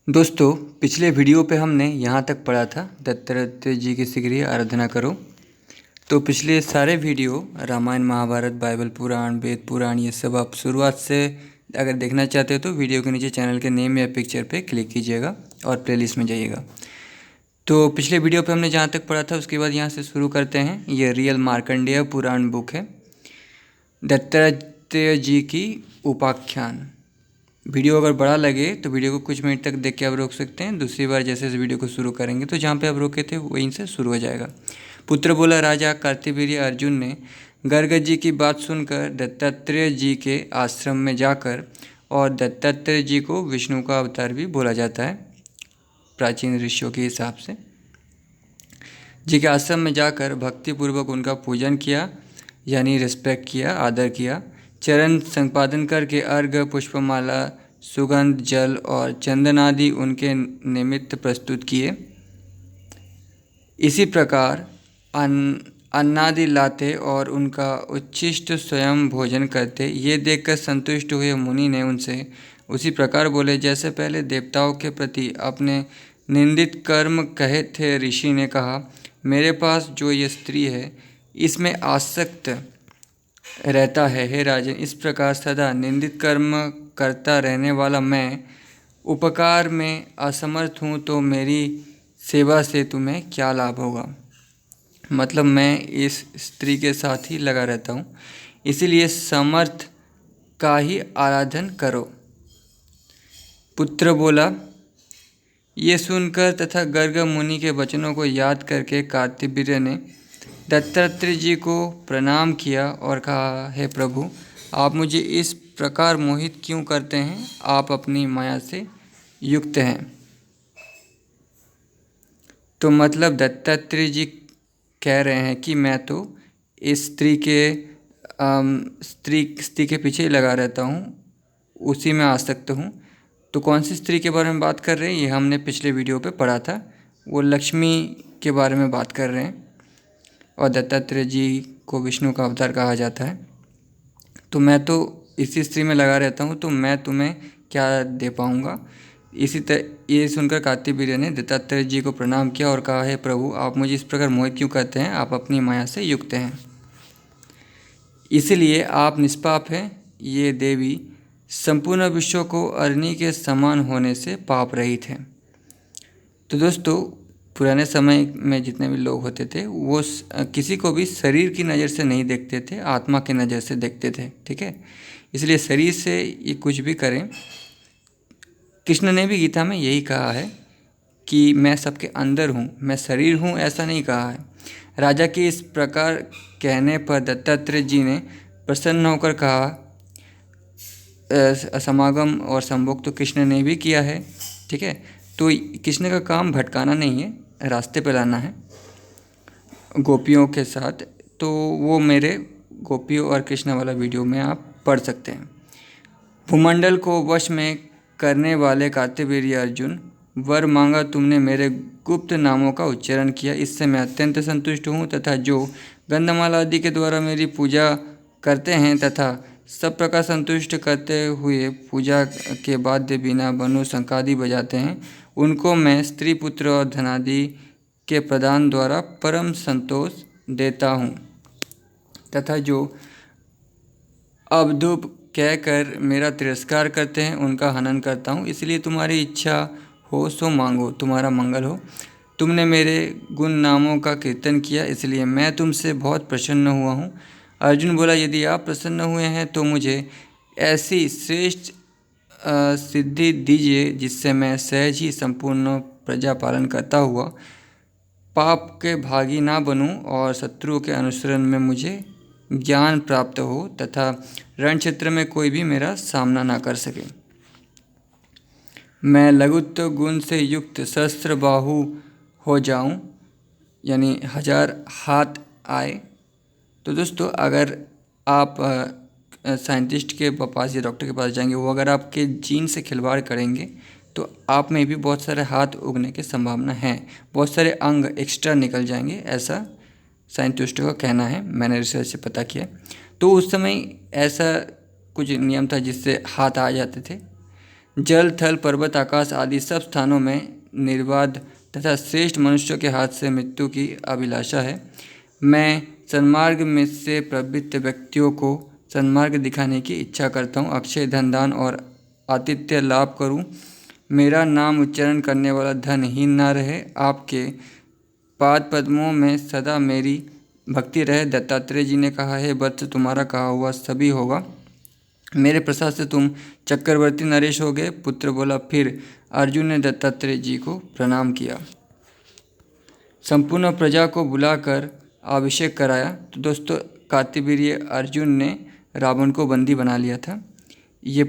दोस्तों, पिछले वीडियो पे हमने यहाँ तक पढ़ा था दत्तात्रेय जी की शीघ्र आराधना करो। तो पिछले सारे वीडियो रामायण, महाभारत, बाइबल, पुराण, वेद पुराण, ये सब आप शुरुआत से अगर देखना चाहते हो तो वीडियो के नीचे चैनल के नेम या पिक्चर पे क्लिक कीजिएगा और प्लेलिस्ट में जाइएगा। तो पिछले वीडियो पे हमने जहाँ तक पढ़ा था उसके बाद यहाँ से शुरू करते हैं। ये रियल मार्कंडेय पुराण बुक है, दत्तात्रेय जी की उपाख्यान। वीडियो अगर बड़ा लगे तो वीडियो को कुछ मिनट तक देख के आप रोक सकते हैं। दूसरी बार जैसे इस वीडियो को शुरू करेंगे तो जहाँ पे आप रोके थे वहीं से शुरू हो जाएगा। पुत्र बोला राजा कार्तवीर्य अर्जुन ने गर्ग जी की बात सुनकर दत्तात्रेय जी के आश्रम में जाकर, और दत्तात्रेय जी को विष्णु का अवतार भी बोला जाता है प्राचीन ऋषियों के हिसाब से, जी के आश्रम में जाकर भक्तिपूर्वक उनका पूजन किया, यानी रिस्पेक्ट किया, आदर किया। चरण संपादन करके अर्घ, पुष्पमाला, सुगंध, जल और चंदन आदि उनके निमित्त प्रस्तुत किए। इसी प्रकार अन्नादि लाते और उनका उच्छिष्ट स्वयं भोजन करते। ये देखकर संतुष्ट हुए मुनि ने उनसे उसी प्रकार बोले जैसे पहले देवताओं के प्रति अपने निंदित कर्म कहे थे। ऋषि ने कहा, मेरे पास जो ये स्त्री है इसमें आसक्त रहता है। हे राजन, इस प्रकार सदा निंदित कर्म करता रहने वाला मैं उपकार में असमर्थ हूँ, तो मेरी सेवा से तुम्हें क्या लाभ होगा। मतलब मैं इस स्त्री के साथ ही लगा रहता हूँ, इसीलिए समर्थ का ही आराधन करो। पुत्र बोला, ये सुनकर तथा गर्ग मुनि के वचनों को याद करके कार्तवीर्य ने दत्तात्रेय जी को प्रणाम किया और कहा, हे प्रभु, आप मुझे इस प्रकार मोहित क्यों करते हैं? आप अपनी माया से युक्त हैं। तो मतलब दत्तात्रेय जी कह रहे हैं कि मैं तो इस स्त्री के पीछे ही लगा रहता हूँ, उसी में आसक्त हूँ। तो कौन सी स्त्री के बारे में बात कर रहे हैं ये हमने पिछले वीडियो पे पढ़ा था, वो लक्ष्मी के बारे में बात कर रहे हैं। और दत्तात्रेय जी को विष्णु का अवतार कहा जाता है। तो मैं तो इसी स्त्री में लगा रहता हूँ, तो मैं तुम्हें क्या दे पाऊँगा। इसी तरह ये सुनकर कार्तवीर्य ने दत्तात्रेय जी को प्रणाम किया और कहा, हे प्रभु, आप मुझे इस प्रकार मोहित क्यों करते हैं? आप अपनी माया से युक्त हैं, इसलिए आप निष्पाप हैं। ये देवी संपूर्ण विश्व को अग्नि के समान होने से पाप रहित है। तो दोस्तों, पुराने समय में जितने भी लोग होते थे वो किसी को भी शरीर की नज़र से नहीं देखते थे, आत्मा की नज़र से देखते थे। ठीक है, इसलिए शरीर से ये कुछ भी करें। कृष्ण ने भी गीता में यही कहा है कि मैं सबके अंदर हूँ, मैं शरीर हूँ, ऐसा नहीं कहा है। राजा के इस प्रकार कहने पर दत्तात्रेय जी ने प्रसन्न होकर कहा, समागम और संभोग तो कृष्ण ने भी किया है। ठीक है, तो कृष्ण का काम भटकाना नहीं है, रास्ते पे लाना है गोपियों के साथ। तो वो मेरे गोपियों और कृष्ण वाला वीडियो में आप पढ़ सकते हैं। भूमंडल को वश में करने वाले कार्तवीर्य अर्जुन, वर मांगा तुमने, मेरे गुप्त नामों का उच्चारण किया, इससे मैं अत्यंत संतुष्ट हूँ। तथा जो गंधमाला आदि के द्वारा मेरी पूजा करते हैं तथा सब प्रकार संतुष्ट करते हुए पूजा के बाद बिना बनु शंखादि बजाते हैं, उनको मैं स्त्री, पुत्र और धनादि के प्रदान द्वारा परम संतोष देता हूँ। तथा जो अवधूप कहकर मेरा तिरस्कार करते हैं उनका हनन करता हूँ। इसलिए तुम्हारी इच्छा हो सो मांगो, तुम्हारा मंगल हो। तुमने मेरे गुण नामों का कीर्तन किया, इसलिए मैं तुमसे बहुत प्रसन्न हुआ हूँ। अर्जुन बोला, यदि आप प्रसन्न हुए हैं तो मुझे ऐसी श्रेष्ठ सिद्धि दीजिए जिससे मैं सहज ही संपूर्ण प्रजा पालन करता हुआ पाप के भागी ना बनूं और शत्रुओं के अनुसरण में मुझे ज्ञान प्राप्त हो तथा रण क्षेत्र में कोई भी मेरा सामना ना कर सके। मैं लघुत्व गुण से युक्त सहस्त्र बाहु हो जाऊं, यानी 1000 हाथ आए। तो दोस्तों, अगर आप साइंटिस्ट के पास या डॉक्टर के पास जाएंगे, वो अगर आपके जीन से खिलवाड़ करेंगे तो आप में भी बहुत सारे हाथ उगने की संभावना है, बहुत सारे अंग एक्स्ट्रा निकल जाएंगे, ऐसा साइंटिस्टों का कहना है। मैंने रिसर्च से पता किया। तो उस समय ऐसा कुछ नियम था जिससे हाथ आ जाते थे। जल थल पर्वत आकाश आदि सब स्थानों में निर्बाध तथा श्रेष्ठ मनुष्यों के हाथ से मृत्यु की अभिलाषा है। मैं सन्मार्ग में से प्रवृत्त व्यक्तियों को सन्मार्ग दिखाने की इच्छा करता हूँ। अक्षय धन दान और आतिथ्य लाभ करूँ। मेरा नाम उच्चारण करने वाला धनहीन ना रहे। आपके पाद पद्मों में सदा मेरी भक्ति रहे। दत्तात्रेय जी ने कहा, है वत्स, तुम्हारा कहा हुआ सभी होगा। मेरे प्रसाद से तुम चक्रवर्ती नरेश हो गए। पुत्र बोला। फिर अर्जुन ने दत्तात्रेय जी को प्रणाम किया। संपूर्ण प्रजा को बुलाकर अभिषेक कराया। तो दोस्तों, कार्तवीर्य अर्जुन ने रावण को बंदी बना लिया था। ये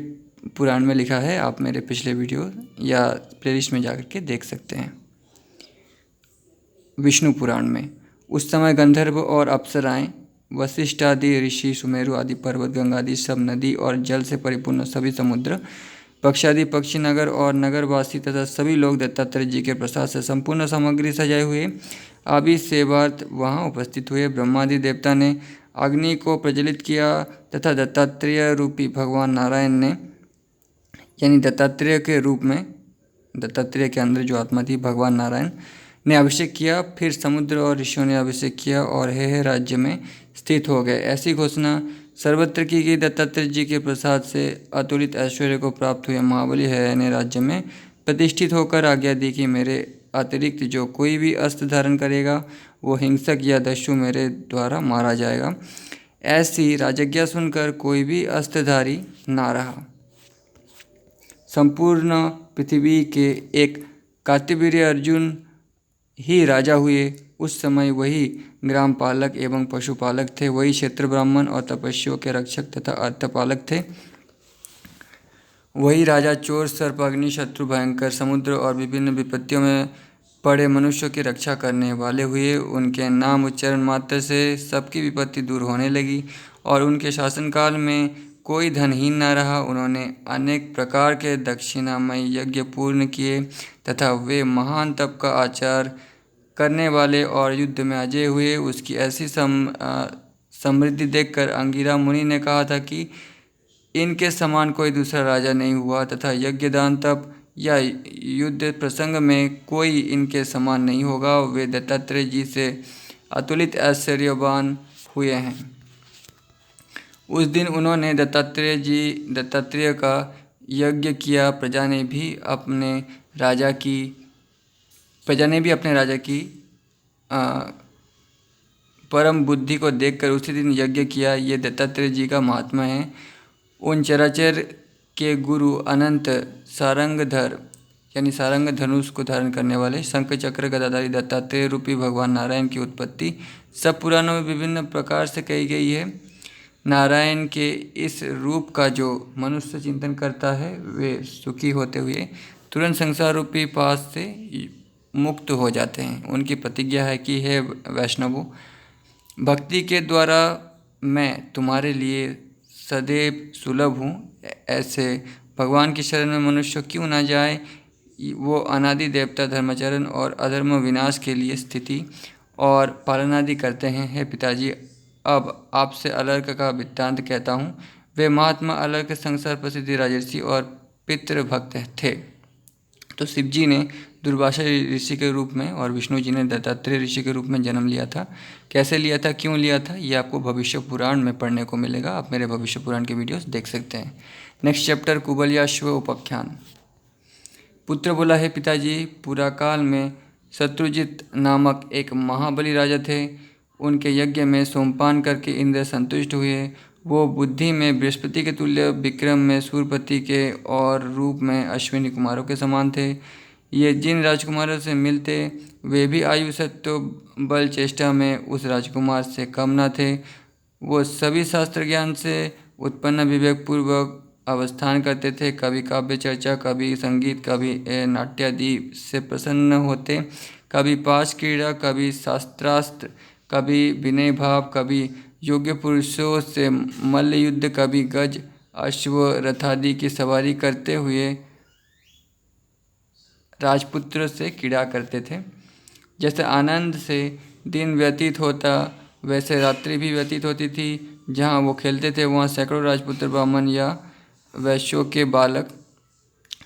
पुराण में लिखा है, आप मेरे पिछले वीडियो या प्लेलिस्ट में जाकर के देख सकते हैं। विष्णु पुराण में उस समय गंधर्व और अप्सराएं, वशिष्ठ आदि ऋषि, सुमेरु आदि पर्वत, गंगा आदि सब नदी और जल से परिपूर्ण सभी समुद्र, पक्षादि पक्षी, नगर और नगरवासी तथा सभी लोग दत्तात्रेय जी के प्रसाद से संपूर्ण सामग्री सजाए हुए अभिसेवार्थ वहाँ उपस्थित हुए। ब्रह्मादि देवता ने अग्नि को प्रज्वलित किया तथा दत्तात्रेय रूपी भगवान नारायण ने, यानी दत्तात्रेय के रूप में, दत्तात्रेय के अंदर जो आत्मा थी भगवान नारायण ने अभिषेक किया। फिर समुद्र और ऋषियों ने अभिषेक किया और हे राज्य में स्थित हो गए। ऐसी घोषणा सर्वत्र की गई। दत्तात्रेय जी के प्रसाद से अतुलित ऐश्वर्य को प्राप्त हुए महाबली है ने राज्य में प्रतिष्ठित होकर आज्ञा दी कि मेरे अतिरिक्त जो कोई भी अस्त्र धारण करेगा वो हिंसक या दस्यु मेरे द्वारा मारा जाएगा। ऐसी राजज्ञा सुनकर कोई भी अस्त्रधारी ना रहा। संपूर्ण पृथ्वी के एक कार्तवीर्य अर्जुन ही राजा हुए। उस समय वही ग्राम पालक एवं पशुपालक थे। वही क्षेत्र ब्राह्मण और तपस्वियों के रक्षक तथा अर्थपालक थे। वही राजा चोर, सर्प, अग्नि, शत्रु, भयंकर, समुद्र और विभिन्न विपत्तियों में पड़े मनुष्यों की रक्षा करने वाले हुए। उनके नाम उच्चारण मात्र से सबकी विपत्ति दूर होने लगी और उनके शासनकाल में कोई धनहीन न रहा। उन्होंने अनेक प्रकार के दक्षिणामय यज्ञ पूर्ण किए तथा वे महान तप का आचार करने वाले और युद्ध में अजय हुए। उसकी ऐसी समृद्धि देखकर अंगिरा मुनि ने कहा था कि इनके समान कोई दूसरा राजा नहीं हुआ तथा यज्ञ, दान, तप या युद्ध प्रसंग में कोई इनके समान नहीं होगा। वे दत्तात्रेय जी से अतुलित ऐश्वर्यवान हुए हैं। उस दिन उन्होंने दत्तात्रेय का यज्ञ किया। प्रजा ने भी अपने राजा की परम बुद्धि को देखकर उसी दिन यज्ञ किया। ये दत्तात्रेय जी का महात्मा है। उन चराचर के गुरु अनंत सारंगधर, यानी सारंग धनुष को धारण करने वाले शंख चक्र गदाधारी दत्तात्रेय रूपी भगवान नारायण की उत्पत्ति सब पुराणों में विभिन्न प्रकार से कही गई है। नारायण के इस रूप का जो मनुष्य चिंतन करता है वे सुखी होते हुए तुरंत संसार रूपी पास से मुक्त हो जाते हैं। उनकी प्रतिज्ञा है कि हे वैष्णवों, भक्ति के द्वारा मैं तुम्हारे लिए सदैव सुलभ हूँ। ऐसे भगवान की शरण में मनुष्य क्यों ना जाए। वो अनादि देवता धर्माचरण और अधर्म विनाश के लिए स्थिति और पालनादि करते हैं। हे पिताजी, अब आपसे अलर्क का वृत्तांत कहता हूँ। वे महात्मा अलर्क संसार प्रसिद्ध राजर्षि और पितृभक्त थे। तो शिव जी ने दुर्वासा ऋषि के रूप में और विष्णु जी ने दत्तात्रेय ऋषि के रूप में जन्म लिया था। कैसे लिया था, क्यों लिया था, ये आपको भविष्य पुराण में पढ़ने को मिलेगा। आप मेरे भविष्य पुराण के वीडियोस देख सकते हैं। नेक्स्ट चैप्टर, कुबल्याश्व उपाख्यान। पुत्र बोला, है पिताजी, पुराकाल में शत्रुजित नामक एक महाबली राजा थे। उनके यज्ञ में सोमपान करके इंद्र संतुष्ट हुए। वो बुद्धि में बृहस्पति के तुल्य, विक्रम में सूर्यपति के और रूप में अश्विनी कुमारों के समान थे। ये जिन राजकुमारों से मिलते वे भी आयु, सत्व, बल, चेष्टा में उस राजकुमार से कम न थे। वो सभी शास्त्र ज्ञान से उत्पन्न विवेकपूर्वक अवस्थान करते थे। कभी काव्य चर्चा, कभी संगीत, कभी नाट्यादि से प्रसन्न होते, कभी पाश क्रीड़ा, कभी शास्त्रास्त्र, कभी विनय भाव, कभी योग्य पुरुषों से मल्ल युद्ध, कभी गज, अश्व, रथादि की सवारी करते हुए राजपुत्र से क्रीड़ा करते थे। जैसे आनंद से दिन व्यतीत होता वैसे रात्रि भी व्यतीत होती थी। जहाँ वो खेलते थे वहाँ सैकड़ों राजपुत्र, ब्राह्मण या वैश्यों के बालक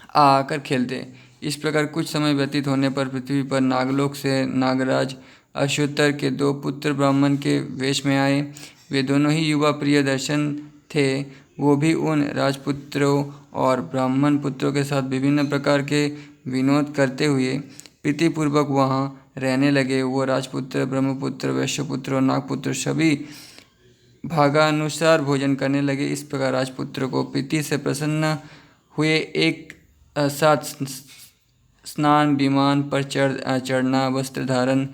आकर खेलते। इस प्रकार कुछ समय व्यतीत होने पर पृथ्वी पर नागलोक से नागराज अश्वतर के 2 पुत्र ब्राह्मण के वेश में आए। वे दोनों ही युवा प्रियदर्शन थे। वो भी उन राजपुत्रों और ब्राह्मण पुत्रों के साथ विभिन्न प्रकार के विनोद करते हुए प्रीतिपूर्वक वहाँ रहने लगे। वो राजपुत्र, ब्रह्मपुत्र, वैश्यपुत्र और नागपुत्र सभी भागानुसार भोजन करने लगे। इस प्रकार राजपुत्र को प्रीति से प्रसन्न हुए एक साथ स्नान, विमान पर चढ़ना, वस्त्र धारण,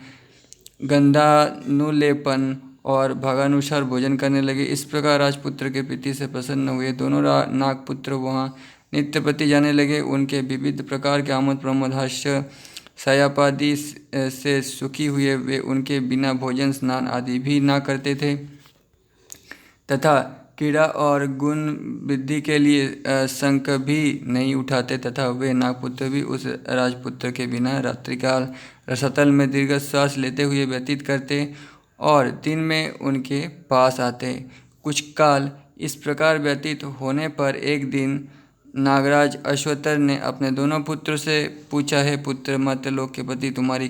गंधानुलेपन और भागानुसार भोजन करने लगे। इस प्रकार राजपुत्र के प्रीति से प्रसन्न हुए दोनों नागपुत्र वहाँ नित्य प्रति जाने लगे। उनके विविध प्रकार के आमोद प्रमोद, हास्य, शय्यापादि से सुखी हुए वे उनके बिना भोजन, स्नान आदि भी ना करते थे तथा क्रीड़ा और गुण वृद्धि के लिए शंख भी नहीं उठाते तथा वे नागपुत्र भी उस राजपुत्र के बिना रात्रिकाल रसातल में दीर्घ श्वास लेते हुए व्यतीत करते और दिन में उनके पास आते। कुछ काल इस प्रकार व्यतीत होने पर एक दिन नागराज अश्वतर ने अपने दोनों पुत्रों से पूछा, है पुत्र, मर्त्यलोक के प्रति तुम्हारी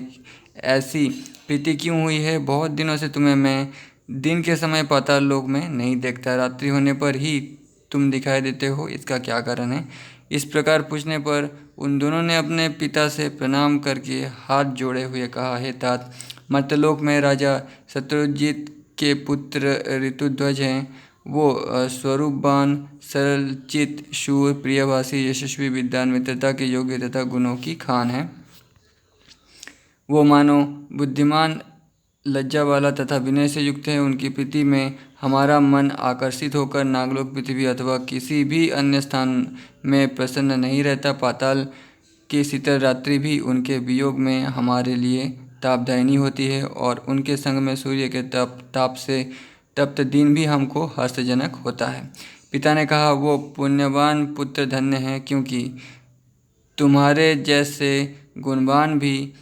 ऐसी प्रीति क्यों हुई है? बहुत दिनों से तुम्हें मैं दिन के समय पाताल लोक में नहीं देखता, रात्रि होने पर ही तुम दिखाई देते हो, इसका क्या कारण है? इस प्रकार पूछने पर उन दोनों ने अपने पिता से प्रणाम करके हाथ जोड़े हुए कहा, हे तात, मर्त्यलोक में राजा शत्रुजित के पुत्र ऋतुध्वज हैं। वो स्वरूपवान, सरलचित, शूर, प्रियभाषी, यशस्वी, विद्वान, मित्रता के योग्य तथा गुणों की खान है। वो मानो बुद्धिमान, लज्जा वाला तथा विनय से युक्त है। उनकी प्रीति में हमारा मन आकर्षित होकर नागलोक, पृथ्वी अथवा किसी भी अन्य स्थान में प्रसन्न नहीं रहता। पाताल की शीतल रात्रि भी उनके वियोग में हमारे लिए तापदायिनी होती है और उनके संग में सूर्य के ताप से तप्त दिन भी हमको हर्षजनक होता है। पिता ने कहा, वो पुण्यवान पुत्र धन्य है, क्योंकि तुम्हारे जैसे गुणवान भी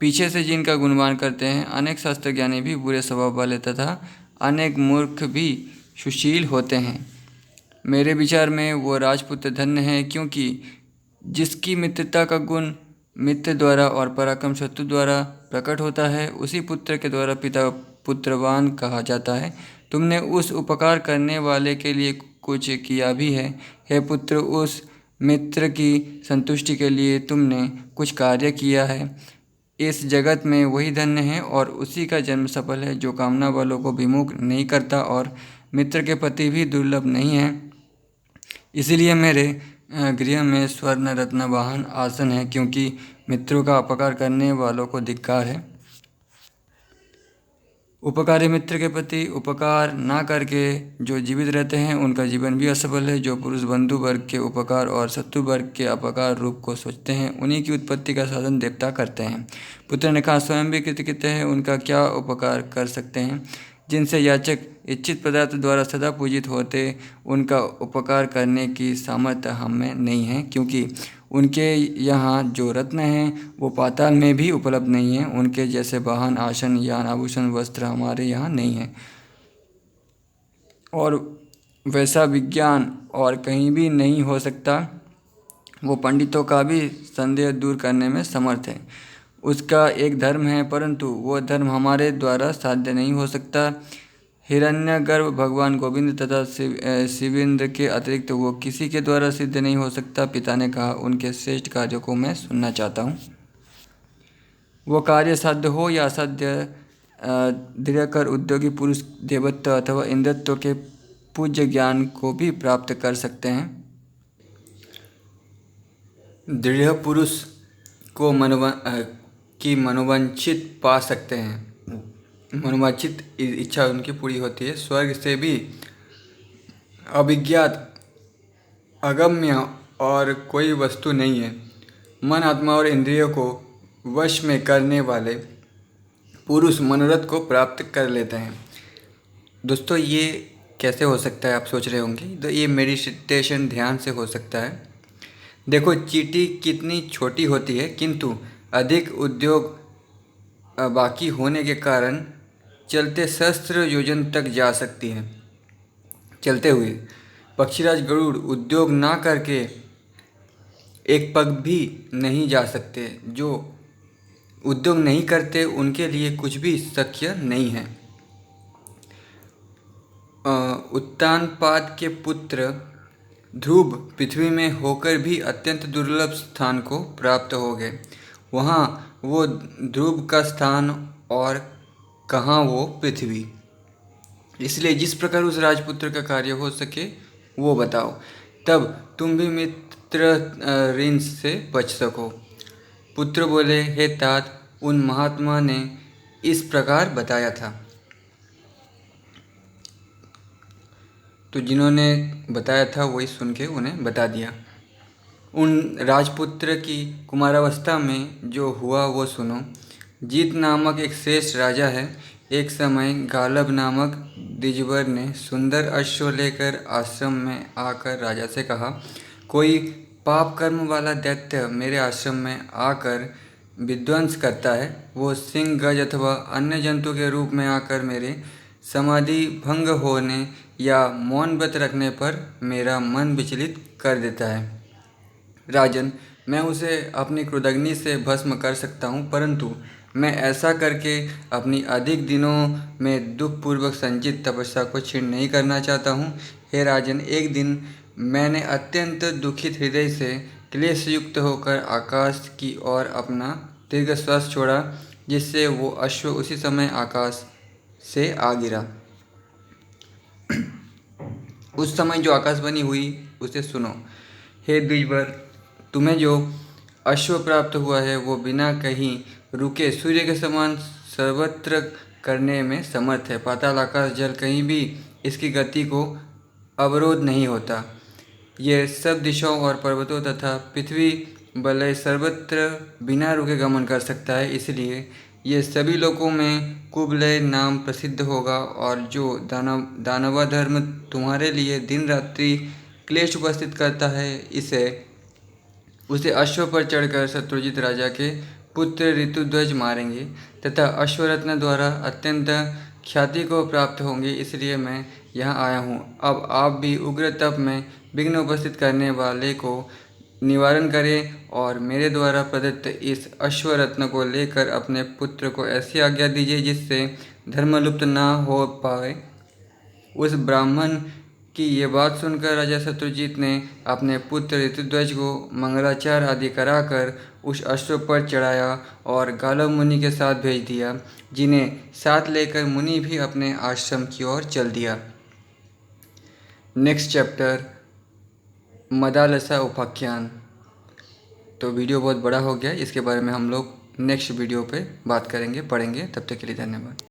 पीछे से जिनका गुणगान करते हैं, अनेक शास्त्र ज्ञानी भी बुरे स्वभाव वाले तथा अनेक मूर्ख भी सुशील होते हैं। मेरे विचार में वो राजपुत्र धन्य है, क्योंकि जिसकी मित्रता का गुण मित्र द्वारा और पराक्रम शत्रु द्वारा प्रकट होता है, उसी पुत्र के द्वारा पिता पुत्रवान कहा जाता है। तुमने उस उपकार करने वाले के लिए कुछ किया भी है। हे पुत्र, उस मित्र की संतुष्टि के लिए तुमने कुछ कार्य किया है। इस जगत में वही धन्य है और उसी का जन्म सफल है जो कामना वालों को विमुख नहीं करता और मित्र के प्रति भी दुर्लभ नहीं है। इसीलिए मेरे गृह में स्वर्ण रत्न वाहन आसन है, क्योंकि मित्रों का अपकार करने वालों को धिक्कार है। उपकारी मित्र के प्रति उपकार ना करके जो जीवित रहते हैं, उनका जीवन भी असफल है। जो पुरुष बंधु वर्ग के उपकार और शत्रु वर्ग के अपकार रूप को सोचते हैं, उन्हीं की उत्पत्ति का साधन देवता करते हैं। पुत्र ने कहा, स्वयं भी कृतकृत्य है, उनका क्या उपकार कर सकते हैं? जिनसे याचक इच्छित पदार्थ द्वारा सदा पूजित होते, उनका उपकार करने की सामर्थ्य हमें नहीं है, क्योंकि उनके यहाँ जो रत्न हैं वो पाताल में भी उपलब्ध नहीं हैं। उनके जैसे वाहन, आसन, यान, आभूषण, वस्त्र हमारे यहाँ नहीं है और वैसा विज्ञान और कहीं भी नहीं हो सकता। वो पंडितों का भी संदेह दूर करने में समर्थ है। उसका एक धर्म है, परंतु वो धर्म हमारे द्वारा साध्य नहीं हो सकता। हिरण्यगर्भ भगवान गोविंद तथा शिवेंद्र के अतिरिक्त वो किसी के द्वारा सिद्ध नहीं हो सकता। पिता ने कहा, उनके श्रेष्ठ कार्यों को मैं सुनना चाहता हूँ। वो कार्य साध्य हो या असाध्य, दृढ़कर उद्योगी पुरुष देवत्व अथवा इंद्रत्व के पूज्य ज्ञान को भी प्राप्त कर सकते हैं। दृढ़ पुरुष को मनोवांछित पा सकते हैं। मनोवांछित इच्छा उनकी पूरी होती है। स्वर्ग से भी अभिज्ञात, अगम्य और कोई वस्तु नहीं है। मन, आत्मा और इंद्रियों को वश में करने वाले पुरुष मनोरथ को प्राप्त कर लेते हैं। दोस्तों, ये कैसे हो सकता है, आप सोच रहे होंगे। तो ये मेडिटेशन, ध्यान से हो सकता है। देखो, चींटी कितनी छोटी होती है, किंतु अधिक उद्योग बाकी होने के कारण चलते सहस्त्र योजन तक जा सकती है। चलते हुए पक्षीराज गरुड़ उद्योग ना करके एक पग भी नहीं जा सकते। जो उद्योग नहीं करते उनके लिए कुछ भी शक्य नहीं है। उत्तानपाद के पुत्र ध्रुव पृथ्वी में होकर भी अत्यंत दुर्लभ स्थान को प्राप्त हो गए। वहाँ वो ध्रुव का स्थान और कहाँ वो पृथ्वी। इसलिए जिस प्रकार उस राजपुत्र का कार्य हो सके वो बताओ, तब तुम भी मित्र ऋण से बच सको। पुत्र बोले, हे तात, उन महात्मा ने इस प्रकार बताया था। तो जिन्होंने बताया था वही सुन के उन्हें बता दिया। उन राजपुत्र की कुमारावस्था में जो हुआ वो सुनो। जीत नामक एक श्रेष्ठ राजा है। एक समय गालब नामक द्विजवर ने सुंदर अश्व लेकर आश्रम में आकर राजा से कहा, कोई पाप कर्म वाला दैत्य मेरे आश्रम में आकर विध्वंस करता है। वो सिंह, गज अथवा अन्य जंतु के रूप में आकर मेरे समाधि भंग होने या मौन व्रत रखने पर मेरा मन विचलित कर देता है। राजन, मैं उसे अपनी क्रोधाग्नि से भस्म कर सकता हूँ, परंतु मैं ऐसा करके अपनी अधिक दिनों में दुखपूर्वक संचित तपस्या को क्षीण नहीं करना चाहता हूँ। हे राजन, एक दिन मैंने अत्यंत दुखित हृदय से क्लेश युक्त होकर आकाश की ओर अपना दीर्घ श्वास छोड़ा, जिससे वो अश्व उसी समय आकाश से आ गिरा। उस समय जो आकाशवाणी हुई उसे सुनो। हे द्विजवर, तुम्हें जो अश्व प्राप्त हुआ है वो बिना कहीं रुके सूर्य के समान सर्वत्र करने में समर्थ है। पाताल, आकाश, जल कहीं भी इसकी गति को अवरोध नहीं होता। ये सब दिशाओं और पर्वतों तथा पृथ्वी बलय सर्वत्र बिना रुके गमन कर सकता है। इसलिए ये सभी लोकों में कुबलय नाम प्रसिद्ध होगा। और जो दानवाधर्म तुम्हारे लिए दिन रात्रि क्लेश उपस्थित करता है, उसे अश्व पर चढ़कर शत्रुजित राजा के पुत्र ऋतुध्वज मारेंगे तथा अश्वरत्न द्वारा अत्यंत ख्याति को प्राप्त होंगे। इसलिए मैं यहाँ आया हूँ। अब आप भी उग्र तप में विघ्न उपस्थित करने वाले को निवारण करें और मेरे द्वारा प्रदत्त इस अश्वरत्न को लेकर अपने पुत्र को ऐसी आज्ञा दीजिए जिससे धर्म लुप्त ना हो पाए। उस ब्राह्मण की ये बात सुनकर राजा शत्रुजित ने अपने पुत्र ऋतुध्वज को मंगलाचार आदि कराकर उस अश्व पर चढ़ाया और गालव मुनि के साथ भेज दिया, जिन्हें साथ लेकर मुनि भी अपने आश्रम की ओर चल दिया। नेक्स्ट चैप्टर, मदालसा उपाख्यान। तो वीडियो बहुत बड़ा हो गया, इसके बारे में हम लोग नेक्स्ट वीडियो पे बात करेंगे, पढ़ेंगे। तब तक के लिए धन्यवाद।